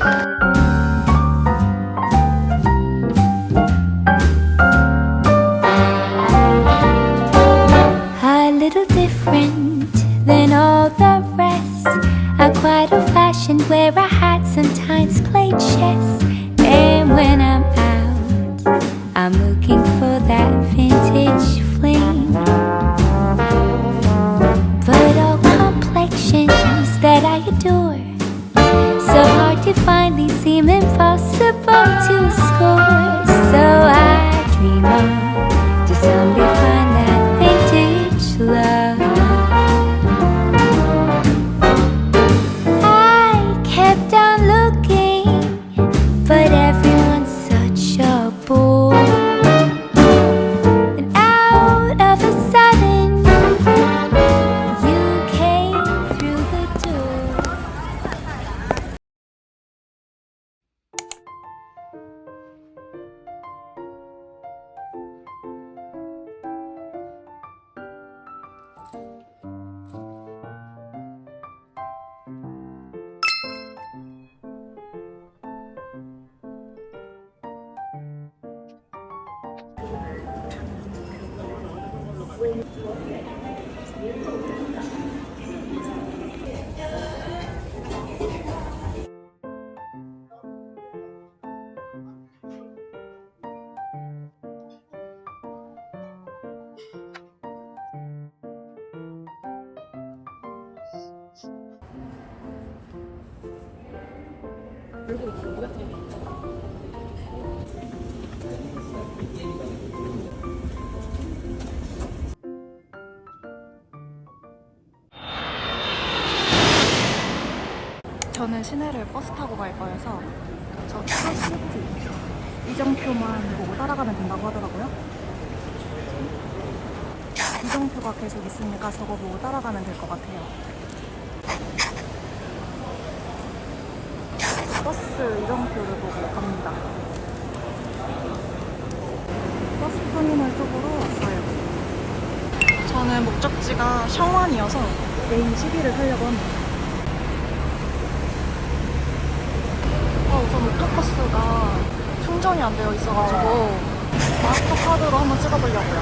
A little different than all the rest. I'm quite old-fashioned where I had sometimes played chess. And when I'm out, I'm looking for that vintage fling. But all complexions that I adore, so hard to find, these seem impossible to score. So I dream on to someday find that vintage love. I kept on looking, but everyone's such a bore. And out of a sudden, you came through the door. 저는 시내를 버스 타고 갈 거여서 저 트러시트 이정표만 보고 따라가면 된다고 하더라고요. 이정표가 계속 있으니까 저거 보고 따라가면 될 것 같아요. 버스 이정표를 보고 갑니다. 버스 터미널 쪽으로 왔어요. 저는 목적지가 셔완이어서 메인 12를 타려고 합니다. 우선 오토버스가 충전이 안 되어 있어가지고 마스터카드로 한번 찍어보려고요.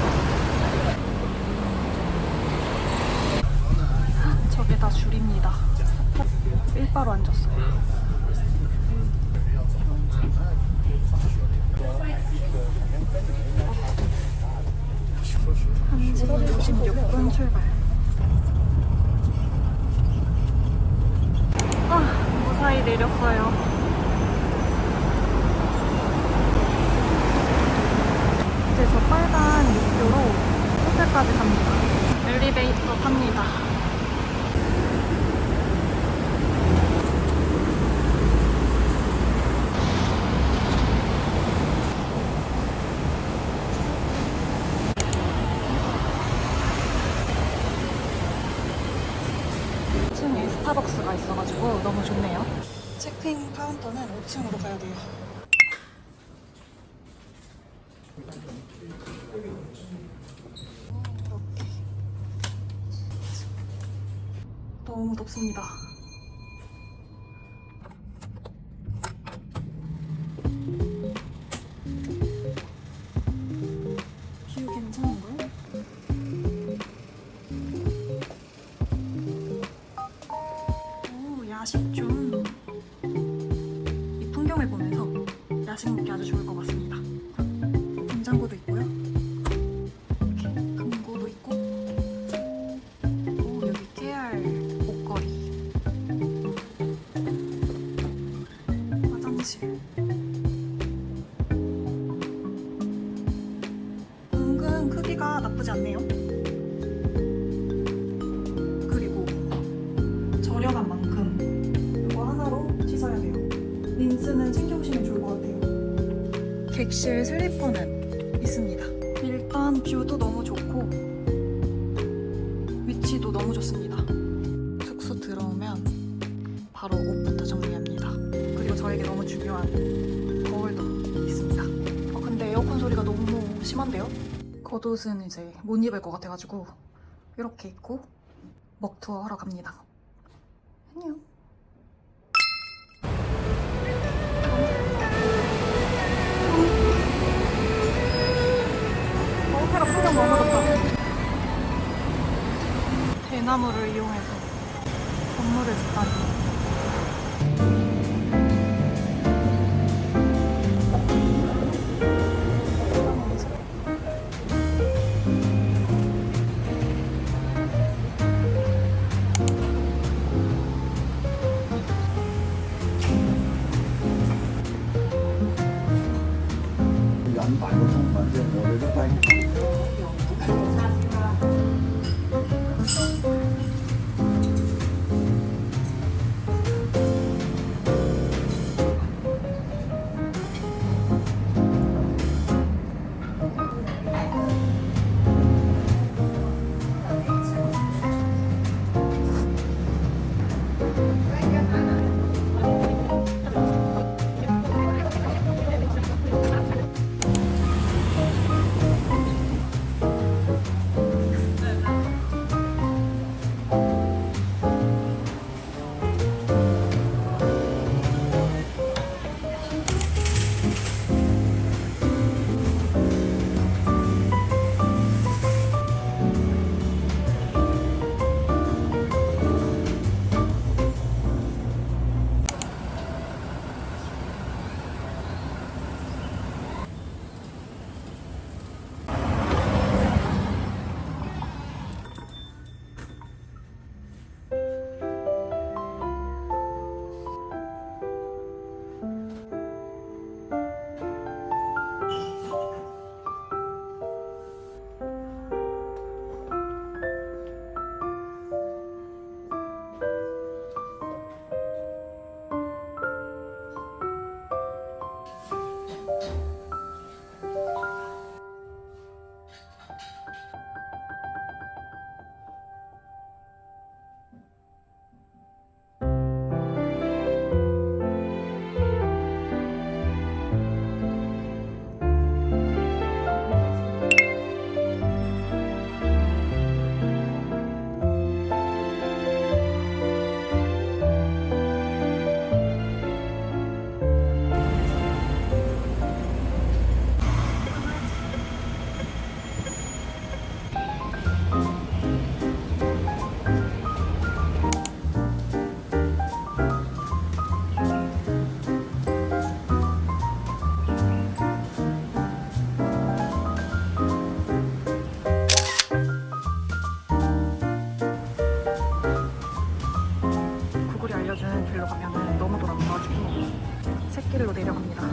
저게 다 줄입니다. 일바로 앉았어요. 한 시 56분 출발. 무사히 내렸어요. 이제 저 빨간 육교로 호텔까지 갑니다. 엘리베이터 탑니다. 층에 스타벅스가 있어가지고 너무 좋네요. 체크인 카운터는 5층으로 가야 돼요. 이렇게 너무 덥습니다. 뷰 괜찮은걸? 오, 야식존. 이 풍경을 보면서 야식 먹기 아주 좋을 것 같습니다. 냉장고도 있고요. 이렇게 금고도 있고. 오, 여기 깨알 옷걸이. 화장실. 은근 크기가 나쁘지 않네요. 그리고 저렴한 만큼 이거 하나로 씻어야 돼요. 린스는 챙겨오시면 좋을 것 같아요. 객실 슬리퍼는 있습니다. 일단 뷰도 너무 좋고 위치도 너무 좋습니다. 숙소 들어오면 바로 옷부터 정리합니다. 그리고 저에게 너무 중요한 거울도 있습니다. 근데 에어컨 소리가 너무 심한데요? 겉옷은 이제 못 입을 것 같아가지고 이렇게 입고 먹투어 하러 갑니다. 안녕. 벚나무를 이용해서 건물을 짓다니. 연발고 정말 노래도 많이 구글이 알려준 길로 가면 너무 돌아가가지고 새길로 내려갑니다.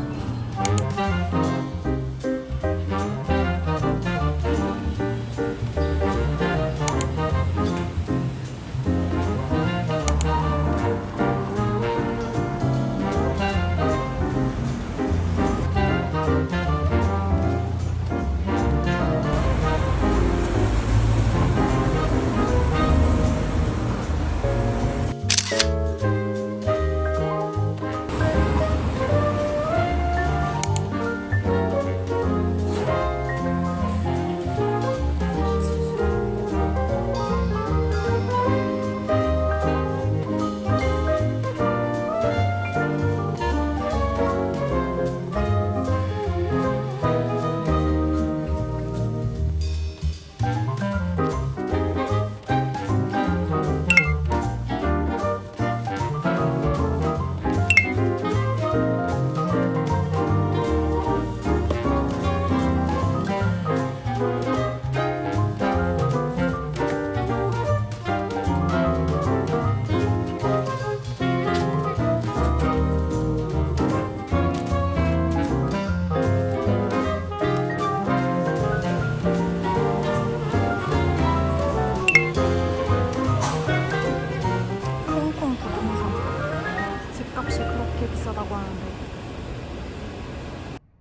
집값이 그렇게 비싸다고 하는데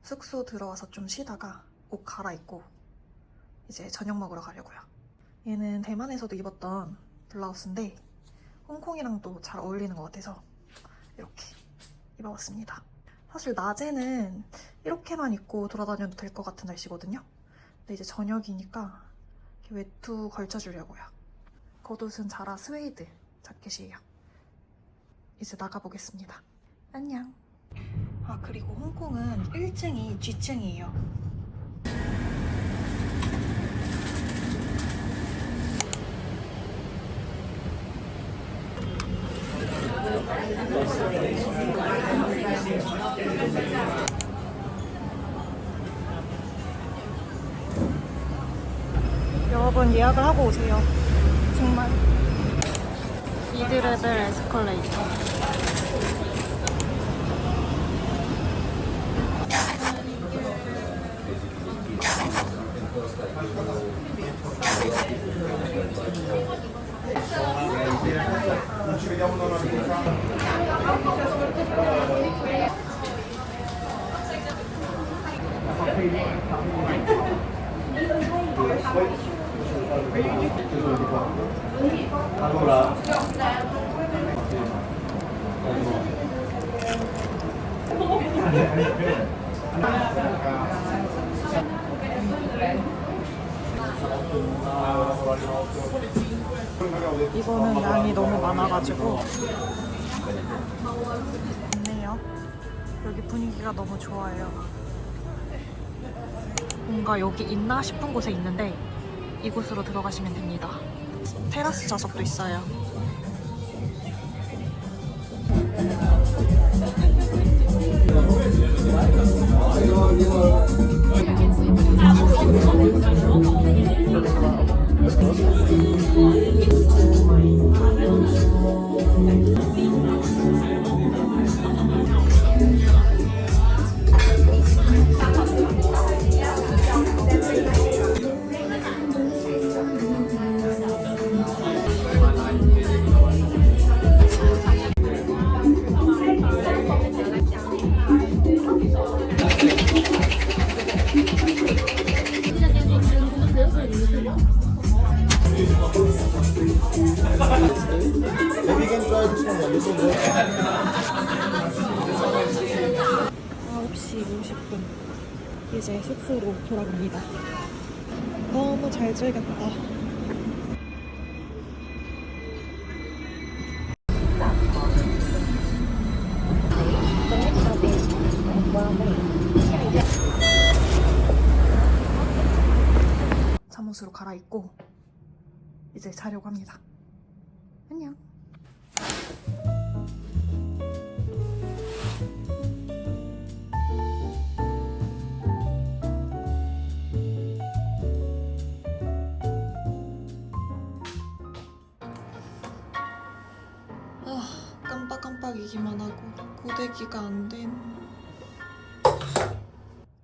숙소 들어와서 좀 쉬다가 옷 갈아입고 이제 저녁 먹으러 가려고요. 얘는 대만에서도 입었던 블라우스인데 홍콩이랑 또 잘 어울리는 것 같아서 이렇게 입어봤습니다. 사실 낮에는 이렇게만 입고 돌아다녀도 될 것 같은 날씨거든요. 근데 이제 저녁이니까 이렇게 외투 걸쳐주려고요. 겉옷은 자라 스웨이드 자켓이에요. 이제 나가보겠습니다. 안녕. 아, 그리고 홍콩은 1층이 G층이에요. 여러분 예약을 하고 오세요. 정말. 미드레벨 에스컬레이터. 이거는 양이 너무 많아가지고 좋네요. 여기 분위기가 너무 좋아요. 뭔가 여기 있나 싶은 곳에 있는데 이곳으로 들어가시면 됩니다. 테라스 좌석도 있어요. Maybe you can try this one. This one. 9시 50분. 이제 숙소로 돌아갑니다. 너무 잘 즐겼다. 잠옷으로 갈아입고 이제 자려고 합니다. 안녕. 깜빡깜빡이기만 하고 고데기가 안 됨.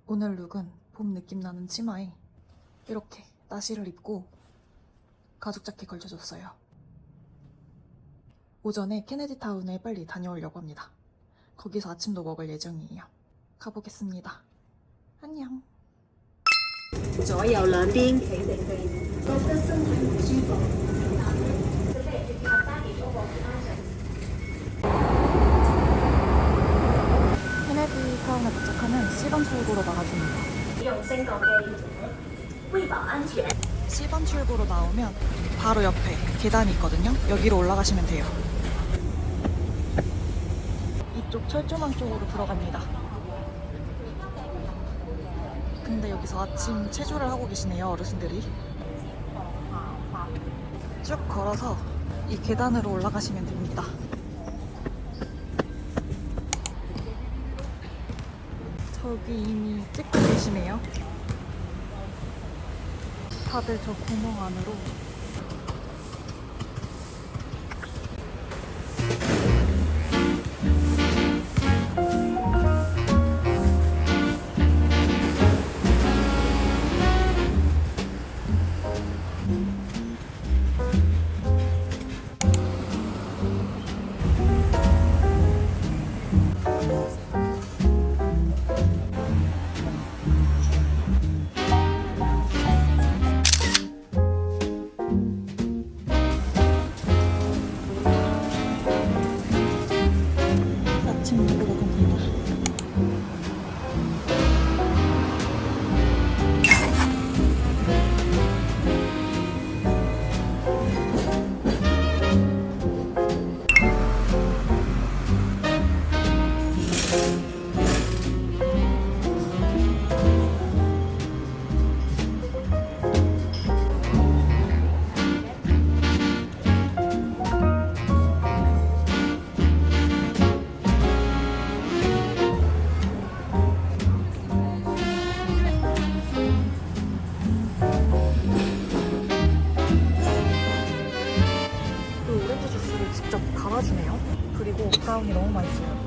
오늘 룩은 봄 느낌 나는 치마에 이렇게 나시를 입고 가죽 자켓 걸쳐줬어요. 오전에 케네디 타운에 빨리 다녀오려고 합니다. 거기서 아침도 먹을 예정이에요. 가보겠습니다. 안녕. 左右兩邊。 케네디 타운에 도착하면 C번 출구로 나가줍니다. 用升降機，為保安全。 C번 출구로 나오면 바로 옆에 계단이 있거든요. 여기로 올라가시면 돼요. 이쪽 철조망 쪽으로 들어갑니다. 근데 여기서 아침 체조를 하고 계시네요, 어르신들이. 쭉 걸어서 이 계단으로 올라가시면 됩니다. 저기 이미 찍고 계시네요. 다들 저 구멍 안으로. 브라운이 너무 맛있어요.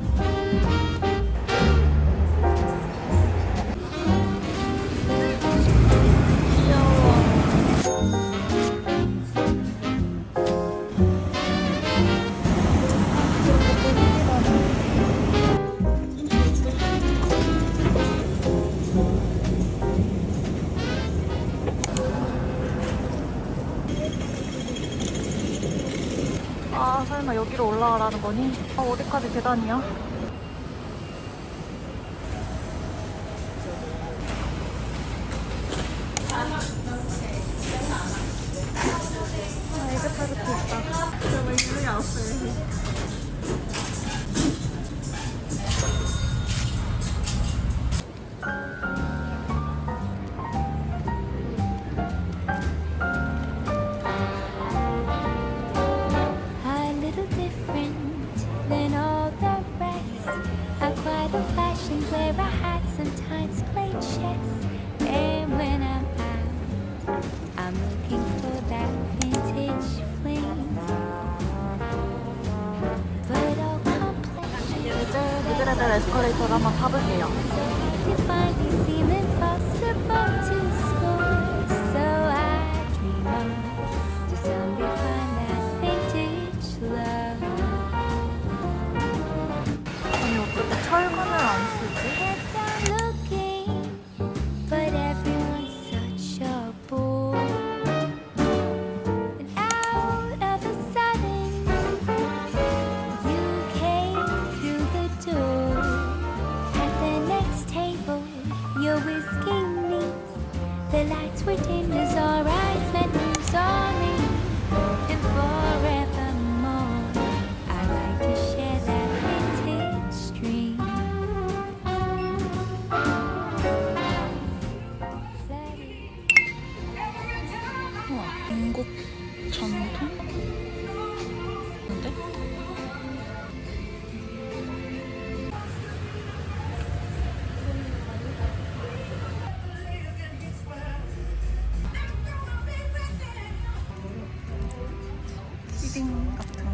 아, 설마 여기로 올라가라는 거니? 어디까지 계단이야? 아, 애교타르트 있다. 정말 기분이 아프네. A little different than all the rest. I'm quite old fashioned where I had sometimes played chess. And when I'm out, I'm looking for that vintage fling. But all complexion 이제 미드레벨 에스컬레이터를 한번 타볼게요. you finally seem impossible to score. So I dream on to someday find that vintage love. 아니, 어떻게 철근을 안 쓰지? Kept on looking, but everyone's such a bore. And out of a sudden, you came through the door. At the next table, you're whisking me. The lights were dim as our eyes met, you saw me. And forevermore, I'd like to share that vintage dream. 우와, 중국 전통? 근데? 푸딩 같은 거.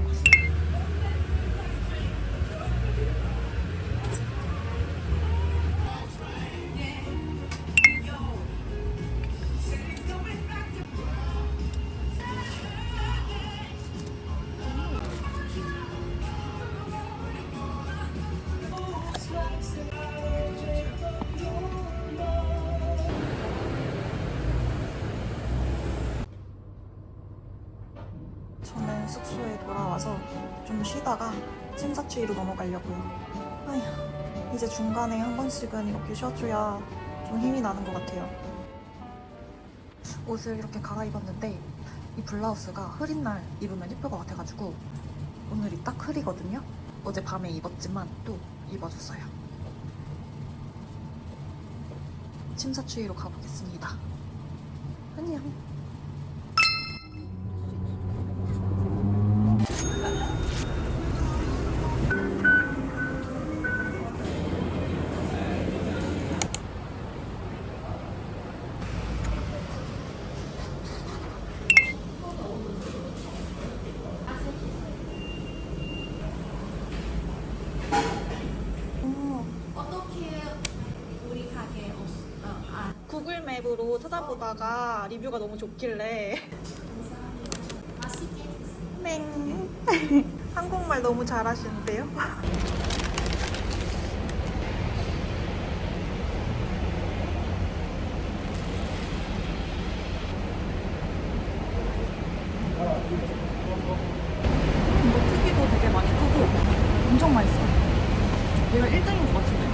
저는 숙소에 돌아와서 좀 쉬다가 침사추이로 넘어가려고요. 아휴, 이제 중간에 한 번씩은 이렇게 쉬어줘야 좀 힘이 나는 것 같아요. 옷을 이렇게 갈아입었는데 이 블라우스가 흐린 날 입으면 예쁠 것 같아가지고 오늘이 딱 흐리거든요. 어제 밤에 입었지만 또 입어줬어요. 침사추이로 가보겠습니다. 안녕. 구글 맵으로 찾아보다가 리뷰가 너무 좋길래 맹 한국말 너무 잘하시는데요? 이거 크기도 되게 많이 크고 엄청 맛있어. 얘가 1등인 것 같은데.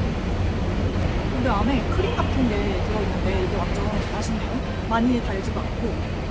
근데 안에 크림 같은 게 들어있는데 이게 완전 맛있네요. 많이 달지도 않고.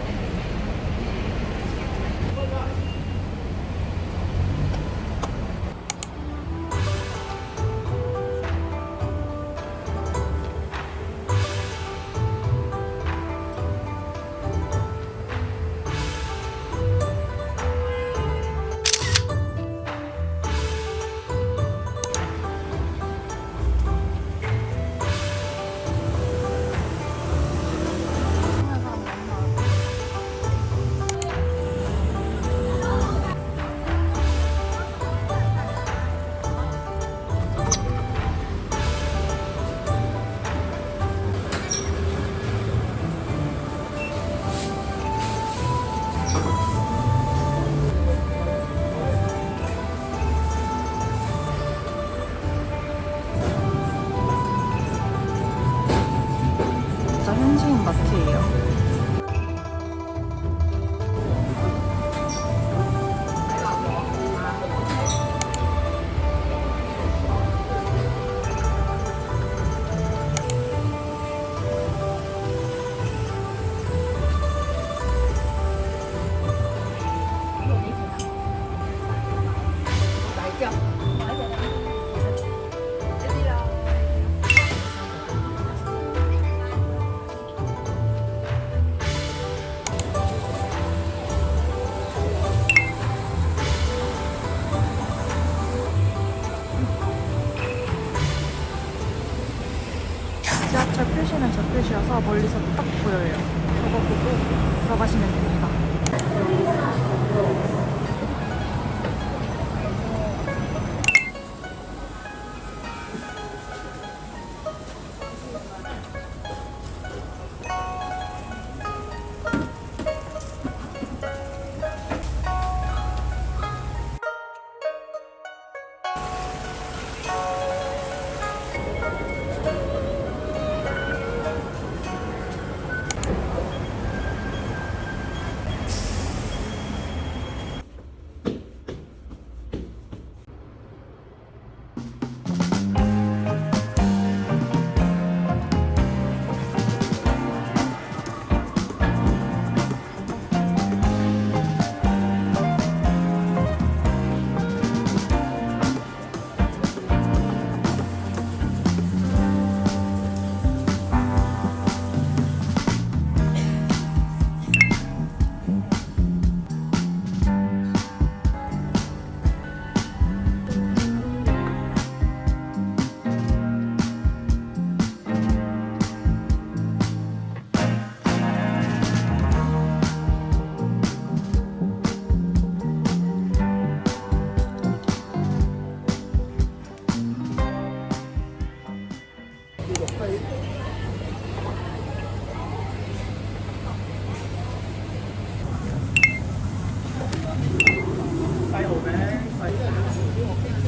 아몬드 마트예요. 지하철 표시는 저 표시여서 멀리서 딱 보여요. 저거 보고 들어가시면 됩니다.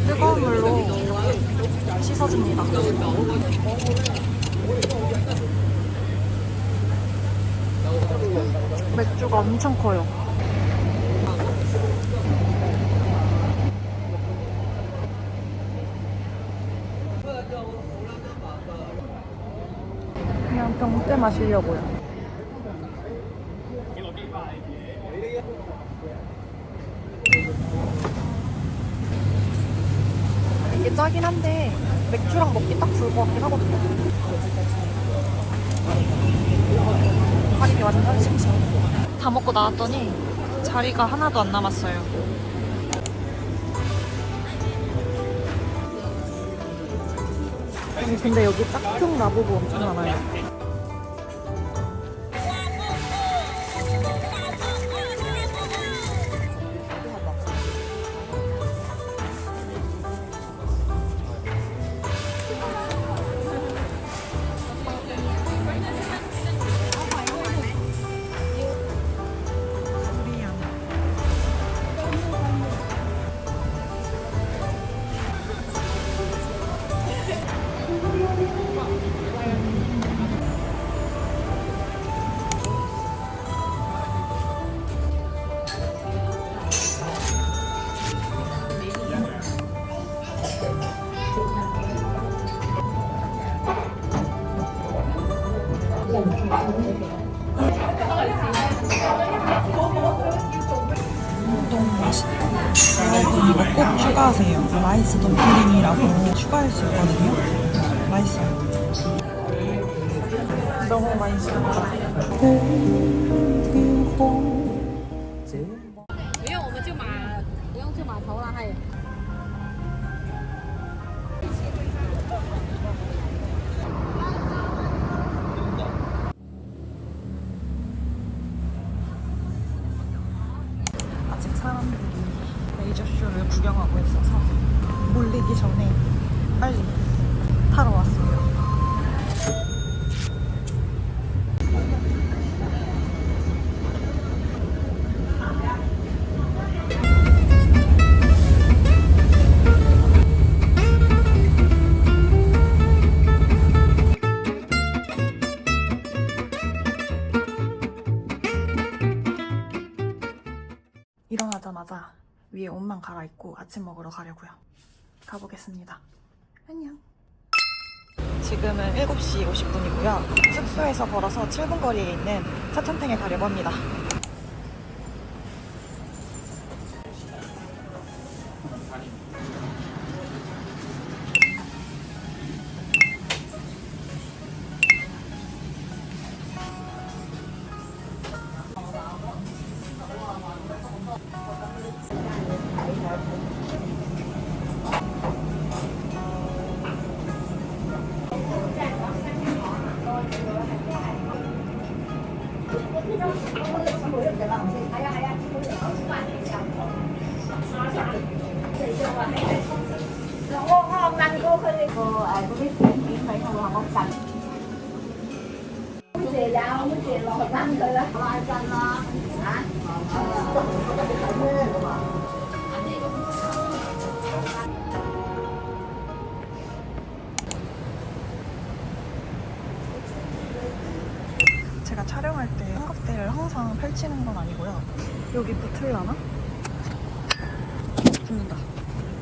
뜨거운 물로 씻어줍니다. 맥주가 엄청 커요. 그냥 병째 마시려고요. 이게 짜긴 한데 맥주랑 먹기 딱 좋을 것 같긴 하거든요. 가리비 완전 싱싱. 다 먹고 나왔더니 자리가 하나도 안 남았어요. 아니 근데 여기 짝퉁 라보브 엄청 많아요. 너무 맛있다. 여러분 이거 꼭 추가하세요. 라이스 덤플링이라고 추가할 수 있거든요. 맛있어요. 너무 맛있어요. 没有，我们就不用去码头了，还。 아직 사람들이 레이저쇼를 구경하고 있어서 몰리기 전에 빨리 타러 왔어요. 오자마자 위에 옷만 갈아입고 아침 먹으러 가려고요. 가보겠습니다. 안녕. 지금은 7시 50분이고요. 숙소에서 걸어서 7분 거리에 있는 차천탱에 가려고 합니다. Hôm nay cô khơi cô ai có biết chuyện phải không làm ông sạch muốn gì đâu muốn gì lo răng rồi đó lo răng lo hả 제가 촬영할 때 삼각대를 항상 펼치는 건 아니고요. 여기 붙으려나? 붙는다.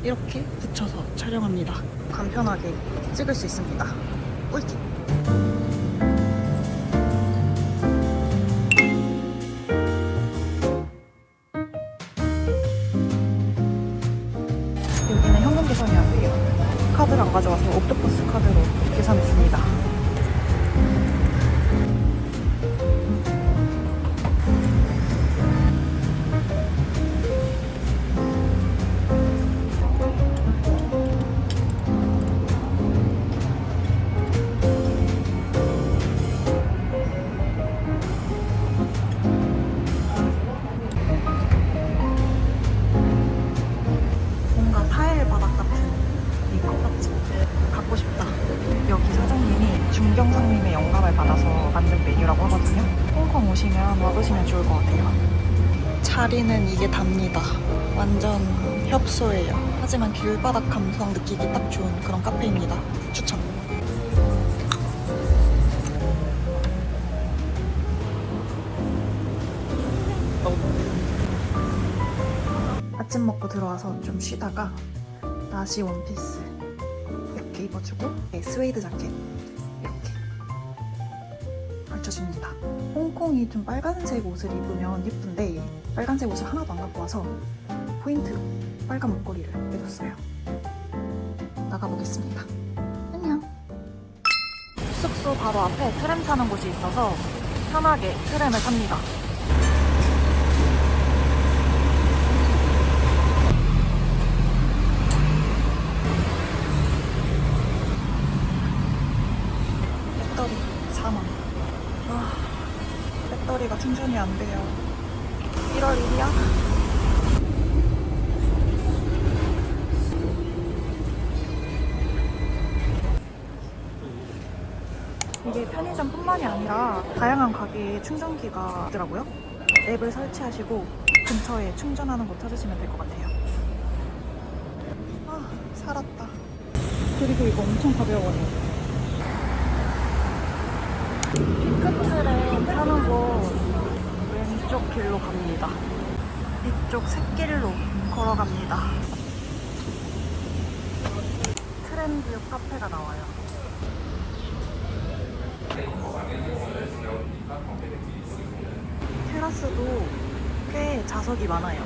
이렇게 붙여서 촬영합니다. 간편하게 찍을 수 있습니다. 꿀팁! 여기는 현금 계산이 안 돼요. 카드를 안 가져와서 옥토퍼스 카드로 계산했습니다. 뭔가 타일 바닥 같은 이것 같지? 갖고 싶다. 여기 사장님이 중경상림의 영감을 받아서 만든 메뉴라고 하거든요. 홍콩 오시면 와보시면 좋을 것 같아요. 자리는 이게 답니다. 완전 협소해요. 하지만 길바닥 감성 느끼기 딱 좋은 그런 카페입니다. 추천. 아침 먹고 들어와서 좀 쉬다가 나시 원피스 이렇게 입어주고 스웨이드 자켓 이렇게 걸쳐줍니다. 홍콩이 좀 빨간색 옷을 입으면 예쁜데 빨간색 옷을 하나도 안 갖고 와서 포인트로 빨간 목걸이를 해줬어요. 나가보겠습니다. 안녕. 숙소 바로 앞에 트램 타는 곳이 있어서 편하게 트램을 탑니다. 배터리 4만. 배터리가 충전이 안 돼요. 1월 1일이야? 이게 편의점뿐만이 아니라 다양한 가게에 충전기가 있더라고요. 앱을 설치하시고 근처에 충전하는 곳 찾으시면 될 것 같아요. 아, 살았다. 그리고 이거 엄청 가벼워요. 핑크트램 타는 곳 왼쪽 길로 갑니다. 이쪽 샛길로 걸어갑니다. 트램뷰 카페가 나와요. 테라스도 꽤 좌석이 많아요.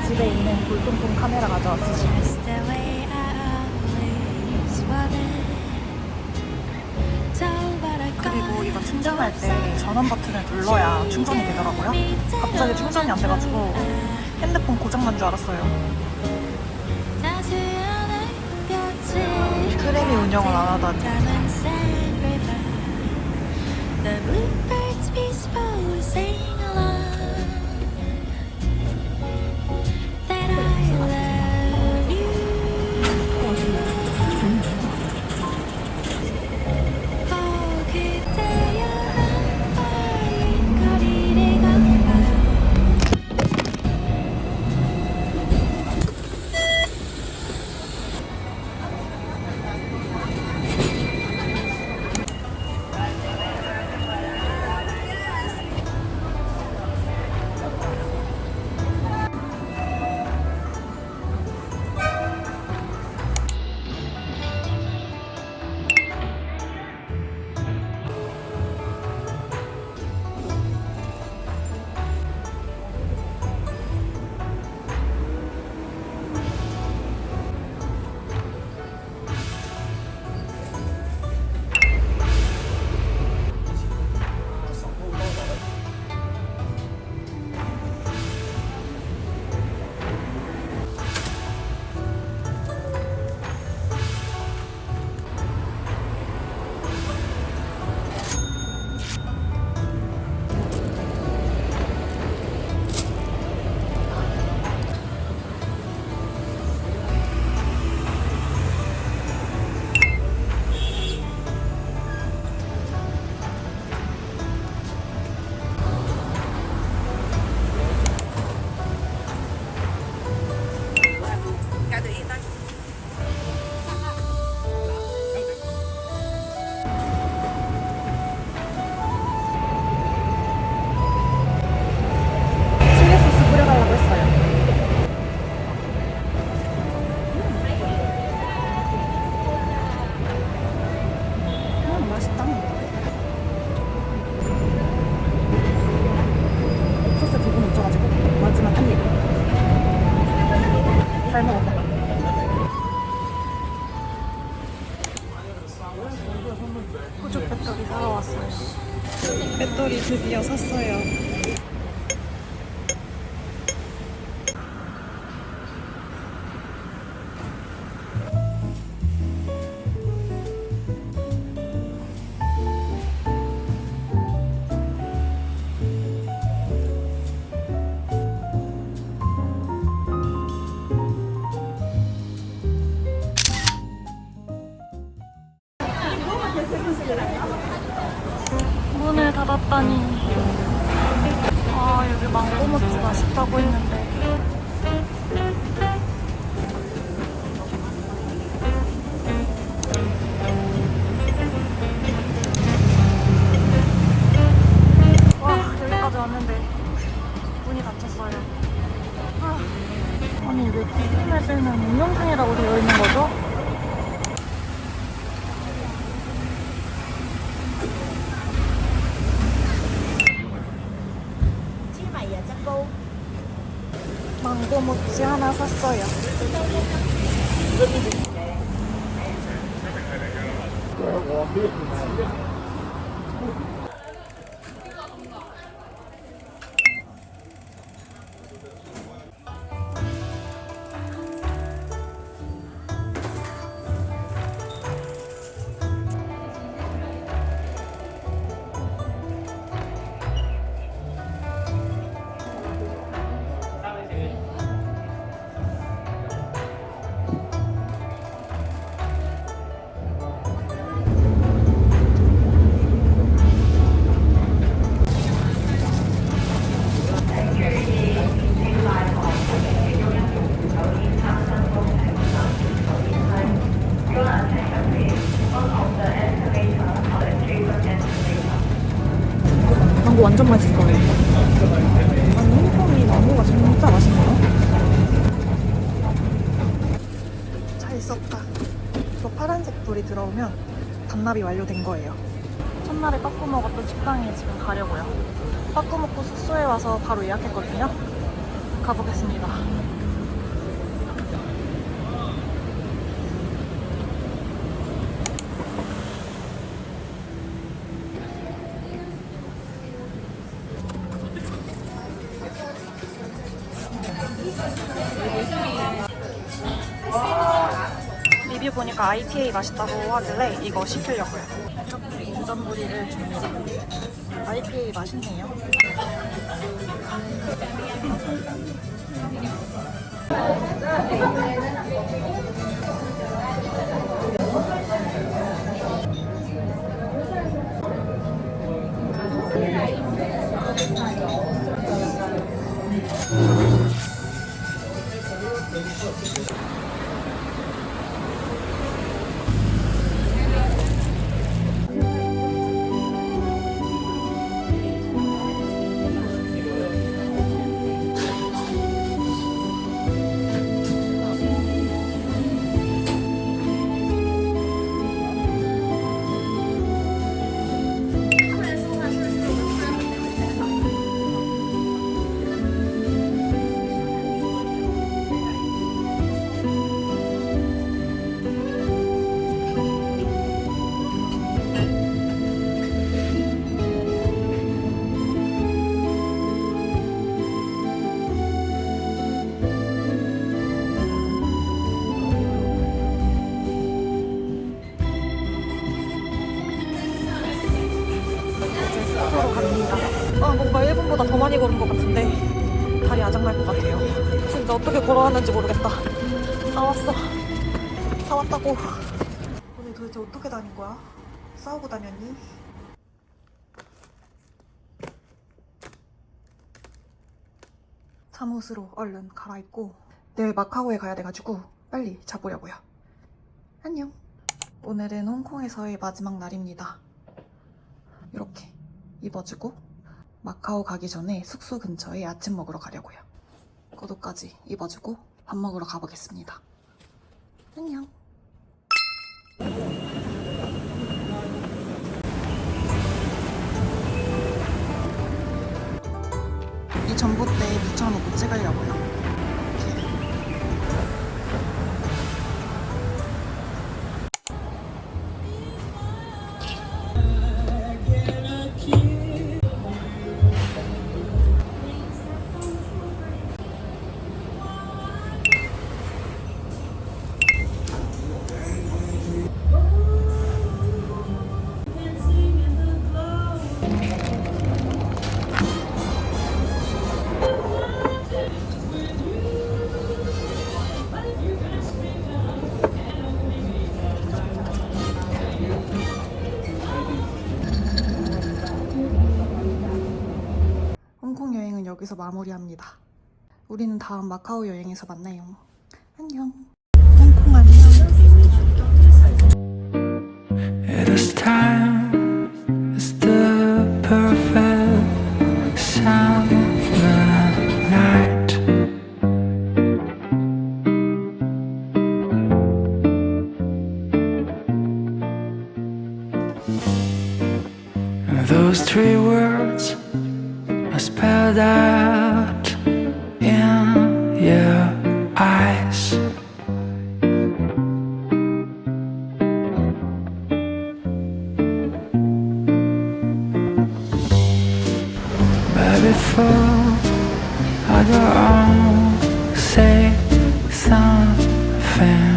집에 있는 골동품 카메라 가져왔어요. 그리고 이거 충전할 때 전원 버튼을 눌러야 충전이 되더라고요. 갑자기 충전이 안 돼가지고 핸드폰 고장난 줄 알았어요. 트램이 운영을 안 하다니. 나왔어요. 배터리 드디어 샀어요. 문을 닫았다니. 아, 여기 망고모찌 맛있다고 했는데. 와, 여기까지 왔는데 문이 닫혔어요. 아니, 왜 TV맵에는 운영 중이라고 되어 있는 거죠? 망고모찌 하나 샀어요. 망고 완전 맛있어요. 아니, 홍콩이 망고가 진짜 맛있네요. 잘 썼다. 저 파란색 불이 들어오면 반납이 완료된 거예요. 첫날에 빠꾸 먹었던 식당에 지금 가려고요. 빠꾸 먹고 숙소에 와서 바로 예약했거든요. 가보겠습니다. 리뷰 보니까 IPA 맛있다고 하길래 이거 시키려고요. 이렇게 인전부리를 줍니다. IPA 맛있네요. 뭔가 1분보다 더 많이 걸은 것 같은데 다리 아작날 것 같아요. 진짜 어떻게 걸어왔는지 모르겠다. 다 왔어. 다 왔다고. 오늘 도대체 어떻게 다닌 거야? 싸우고 다녔니? 잠옷으로 얼른 갈아입고 내일 마카오에 가야 돼가지고 빨리 자보려고요. 안녕. 오늘은 홍콩에서의 마지막 날입니다. 이렇게 입어주고 마카오 가기 전에 숙소 근처에 아침 먹으러 가려고요. 구두까지 입어주고 밥 먹으러 가보겠습니다. 안녕. 이 전봇대에 붙여놓고 찍으려고요. 이렇게. 여기서 마무리합니다. 우리는 다음 마카오 여행에서 만나요. 안녕. 홍콩 안녕. It is time, it's the perfect summer night. And those three words are spelled out in your eyes. But before I go on, say something.